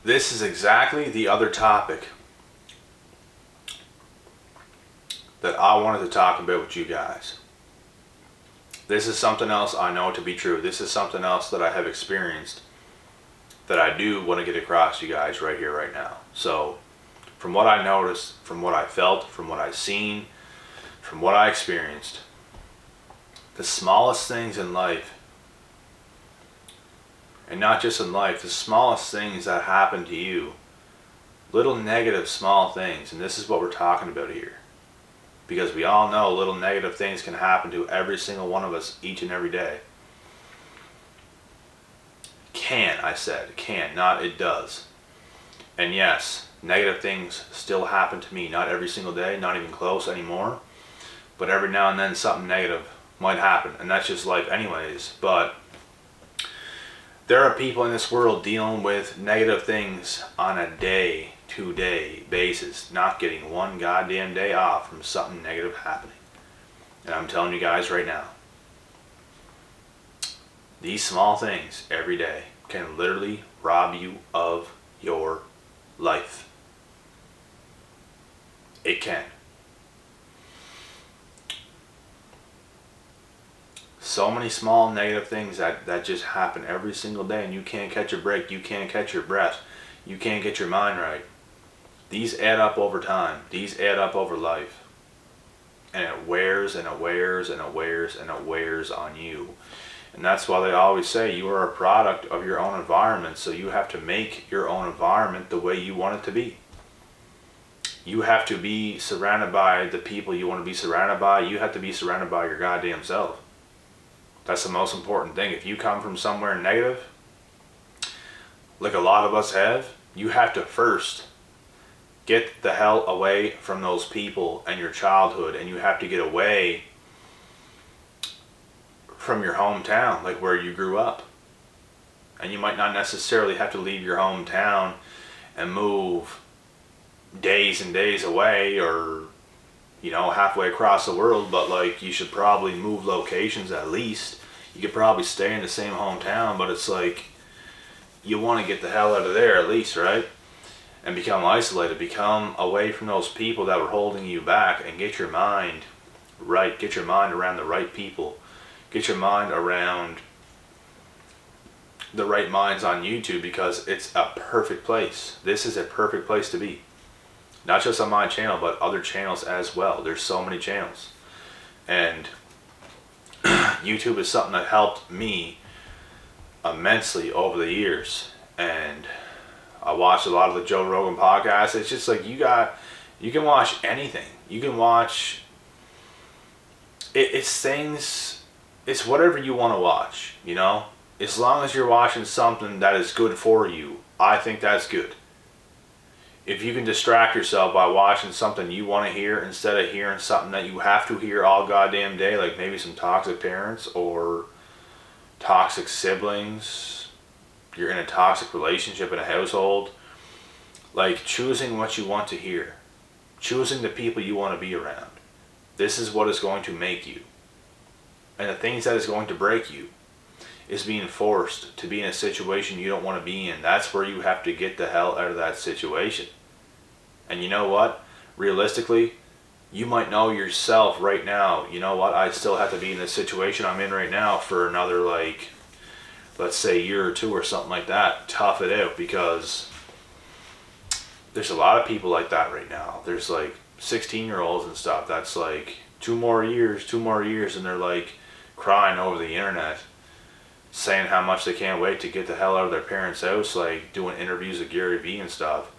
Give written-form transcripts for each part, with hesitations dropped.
this is exactly the other topic that I wanted to talk about with you guys. This is something else I know to be true. This is something else that I have experienced that I do want to get across to you guys right here, right now. So, from what I noticed, from what I felt, from what I've seen, from what I experienced, the smallest things in life, and not just in life, the smallest things that happen to you, little negative small things, and this is what we're talking about here. Because we all know little negative things can happen to every single one of us each and every day. Can, I said. Can, not it does. And yes, negative things still happen to me. Not every single day, not even close anymore. But every now and then something negative might happen. And that's just life anyways. But there are people in this world dealing with negative things on a day-to-day basis, not getting one goddamn day off from something negative happening. And I'm telling you guys right now, these small things every day can literally rob you of your life. It can. So many small negative things that just happen every single day, and you can't catch a break, you can't catch your breath, you can't get your mind right. These add up over time. These add up over life. And it wears and it wears and it wears and it wears on you. And that's why they always say you are a product of your own environment, so you have to make your own environment the way you want it to be. You have to be surrounded by the people you want to be surrounded by. You have to be surrounded by your goddamn self. That's the most important thing. If you come from somewhere negative, like a lot of us have, you have to first get the hell away from those people and your childhood, and you have to get away from your hometown, like where you grew up. And you might not necessarily have to leave your hometown and move days and days away, or halfway across the world, but like you should probably move locations at least. You could probably stay in the same hometown, but it's like you want to get the hell out of there at least, right? And become isolated, become away from those people that were holding you back, and get your mind right, get your mind around the right people, get your mind around the right minds on YouTube, because it's a perfect place. This is a perfect place to be. Not just on my channel, but other channels as well. There's so many channels. And YouTube is something that helped me immensely over the years. And I watched a lot of the Joe Rogan podcasts. It's just like you can watch anything. You can watch, it's things, it's whatever you want to watch, As long as you're watching something that is good for you, I think that's good. If you can distract yourself by watching something you want to hear instead of hearing something that you have to hear all goddamn day, like maybe some toxic parents or toxic siblings, you're in a toxic relationship in a household, like choosing what you want to hear, choosing the people you want to be around. This is what is going to make you. And the things that is going to break you is being forced to be in a situation you don't want to be in. That's where you have to get the hell out of that situation. And you know what? Realistically, you might know yourself right now, you know what? I still have to be in this situation I'm in right now for another, like, let's say year or two or something like that. Tough it out, because there's a lot of people like that right now. There's like 16-year-olds and stuff that's like 2 more years, and they're like crying over the internet, saying how much they can't wait to get the hell out of their parents' house, like doing interviews with Gary Vee and stuff,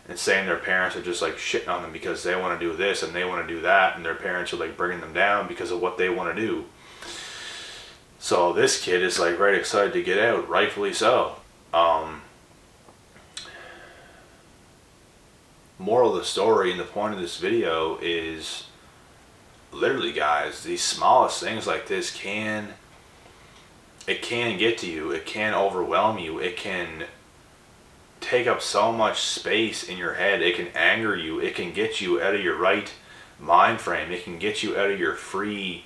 and saying their parents are just like shitting on them because they want to do this and they want to do that, and their parents are like bringing them down because of what they want to do. So this kid is like right excited to get out, rightfully so. Moral of the story and the point of this video is literally, guys, these smallest things like this can get to you. It can overwhelm you. It can take up so much space in your head. It can anger you. It can get you out of your right mind frame. It can get you out of your free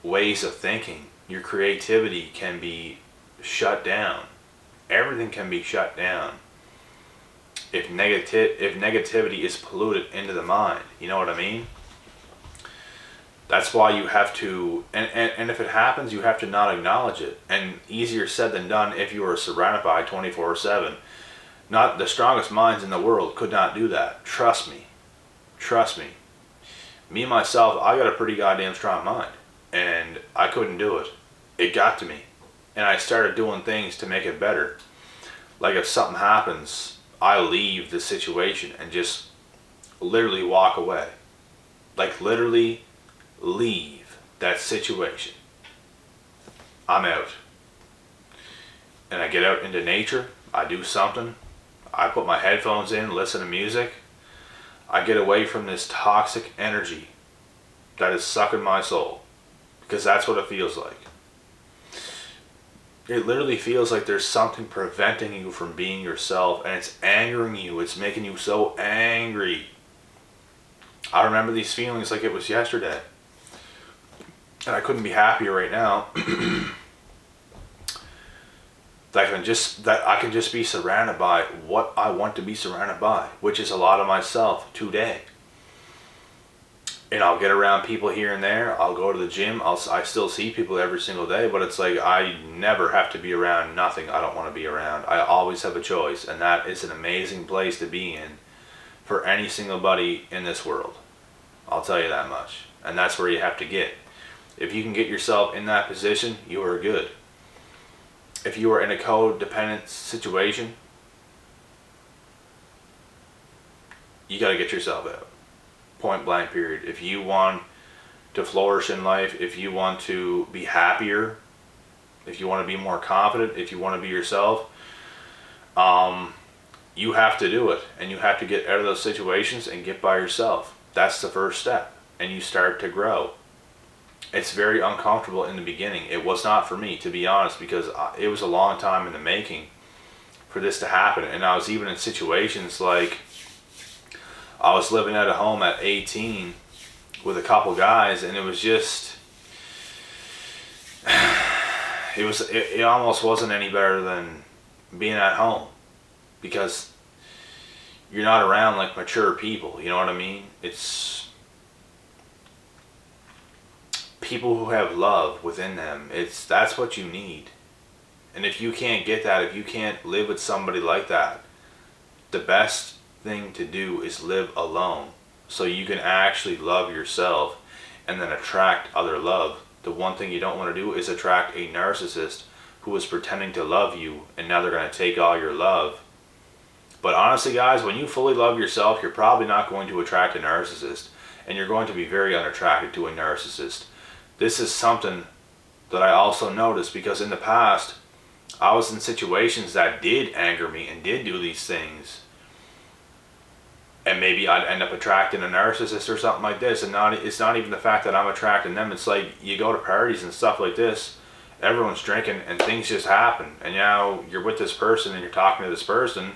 ways of thinking. Your creativity can be shut down. Everything can be shut down if negativity is polluted into the mind. You know what I mean? That's why you have to, and if it happens, you have to not acknowledge it. And easier said than done if you are surrounded by 24/7. Not the strongest minds in the world could not do that. Trust me. Trust me. Me, myself, I got a pretty goddamn strong mind. And I couldn't do it. It got to me. And I started doing things to make it better. Like if something happens, I leave the situation and just literally walk away. Like literally leave that situation. I'm out. And I get out into nature. I do something. I put my headphones in, listen to music. I get away from this toxic energy that is sucking my soul. Because that's what it feels like. It literally feels like there's something preventing you from being yourself, and it's angering you. It's making you so angry. I remember these feelings like it was yesterday. And I couldn't be happier right now. that I can just be surrounded by what I want to be surrounded by, which is a lot of myself today. And I'll get around people here and there. I'll go to the gym. I still see people every single day, but it's like I never have to be around nothing I don't want to be around. I always have a choice, and that is an amazing place to be in for any single buddy in this world. I'll tell you that much. And that's where you have to get. If you can get yourself in that position, you are good. If you are in a codependent situation, you got to get yourself out. Point blank period. If you want to flourish in life, if you want to be happier, if you want to be more confident, if you want to be yourself, you have to do it. And you have to get out of those situations and get by yourself. That's the first step. And you start to grow. It's very uncomfortable in the beginning. It was not for me, to be honest, because it was a long time in the making for this to happen. And I was even in situations like I was living at a home at 18 with a couple guys, and it was just, it almost wasn't any better than being at home, because you're not around like mature people, you know what I mean? It's people who have love within them. That's what you need. And if you can't get that, if you can't live with somebody like that, the best thing to do is live alone, so you can actually love yourself and then attract other love. The one thing you don't want to do is attract a narcissist who is pretending to love you, and now they're going to take all your love. But honestly, guys, when you fully love yourself, you're probably not going to attract a narcissist, and you're going to be very unattracted to a narcissist. This is something that I also noticed, because in the past I was in situations that did anger me and did do these things. And maybe I'd end up attracting a narcissist or something like this. And it's not even the fact that I'm attracting them. It's like you go to parties and stuff like this. Everyone's drinking and things just happen. And now you're with this person and you're talking to this person.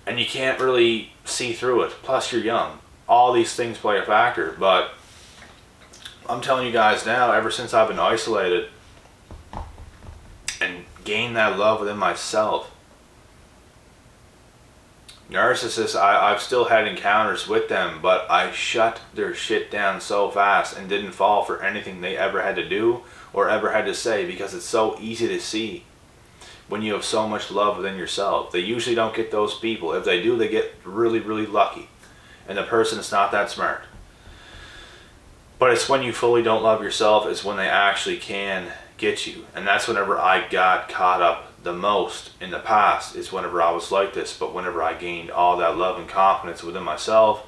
And you can't really see through it. Plus you're young. All these things play a factor. But I'm telling you guys now, ever since I've been isolated and gained that love within myself, narcissists, I've still had encounters with them, but I shut their shit down so fast and didn't fall for anything they ever had to do or ever had to say, because it's so easy to see when you have so much love within yourself. They usually don't get those people. If they do, they get really, really lucky. And the person is not that smart. But it's when you fully don't love yourself is when they actually can get you. And that's whenever I got caught up the most in the past, is whenever I was like this. But whenever I gained all that love and confidence within myself,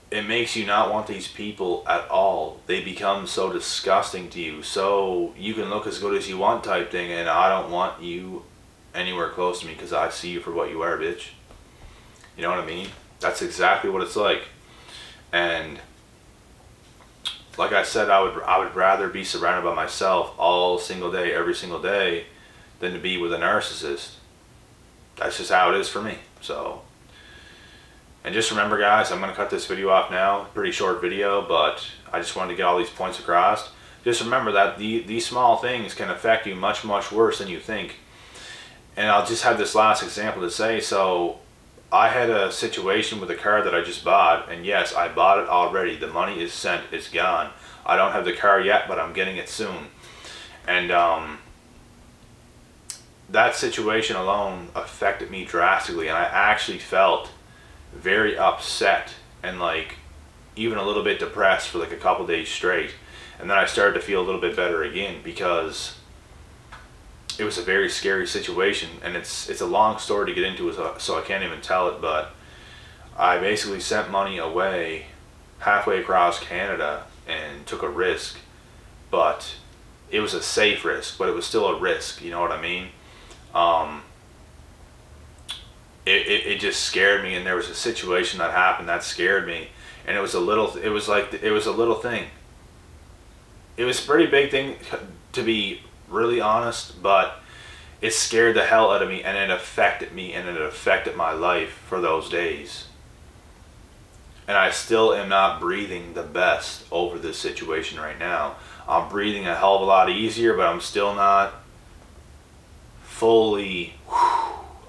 it makes you not want these people at all. They become so disgusting to you. So you can look as good as you want type thing, and I don't want you anywhere close to me because I see you for what you are, bitch. You know what I mean? That's exactly what it's like. And like I said, I would rather be surrounded by myself all single day, every single day, than to be with a narcissist. That's just how it is for me. So, and just remember, guys, I'm going to cut this video off now. Pretty short video, but I just wanted to get all these points across. Just remember that these small things can affect you much, much worse than you think. And I'll just have this last example to say. So I had a situation with a car that I just bought, and yes, I bought it already. The money is sent, it's gone. I don't have the car yet, but I'm getting it soon. And that situation alone affected me drastically, and I actually felt very upset and like even a little bit depressed for like a couple days straight. And then I started to feel a little bit better again, because it was a very scary situation, and it's a long story to get into, so I can't even tell it. But I basically sent money away halfway across Canada and took a risk, but it was a safe risk, but it was still a risk, you know what I mean? It just scared me, and there was a situation that happened that scared me, and it was a little thing. It was a pretty big thing, to be really honest, but it scared the hell out of me, and it affected me, and it affected my life for those days. And I still am not breathing the best over this situation right now. I'm breathing a hell of a lot easier, but I'm still not fully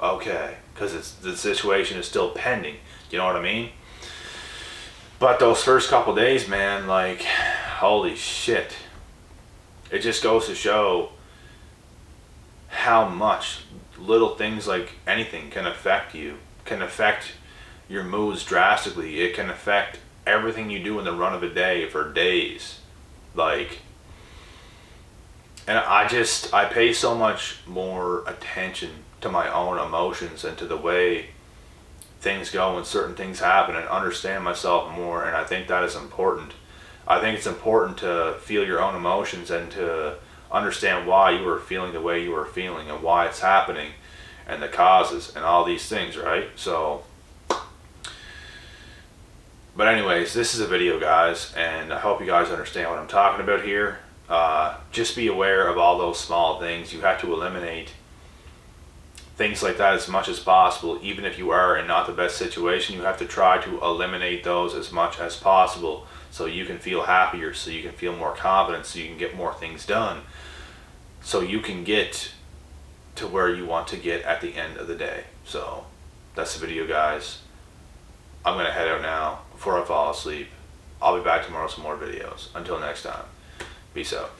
okay, because the situation is still pending. You know what I mean? But those first couple days, man, like, holy shit. It just goes to show how much little things like anything can affect you, can affect your moods drastically. It can affect everything you do in the run of a day for days. Like, and I pay so much more attention to my own emotions and to the way things go when certain things happen, and understand myself more. And I think that is important. I think it's important to feel your own emotions and to understand why you were feeling the way you were feeling, and why it's happening, and the causes, and all these things, right? So, but anyways, this is a video, guys, and I hope you guys understand what I'm talking about here. Just be aware of all those small things. You have to eliminate things like that as much as possible. Even if you are in not the best situation, you have to try to eliminate those as much as possible, so you can feel happier, so you can feel more confident, so you can get more things done, so you can get to where you want to get at the end of the day. So that's the video, guys. I'm gonna head out now before I fall asleep. I'll be back tomorrow with some more videos. Until next time, peace out.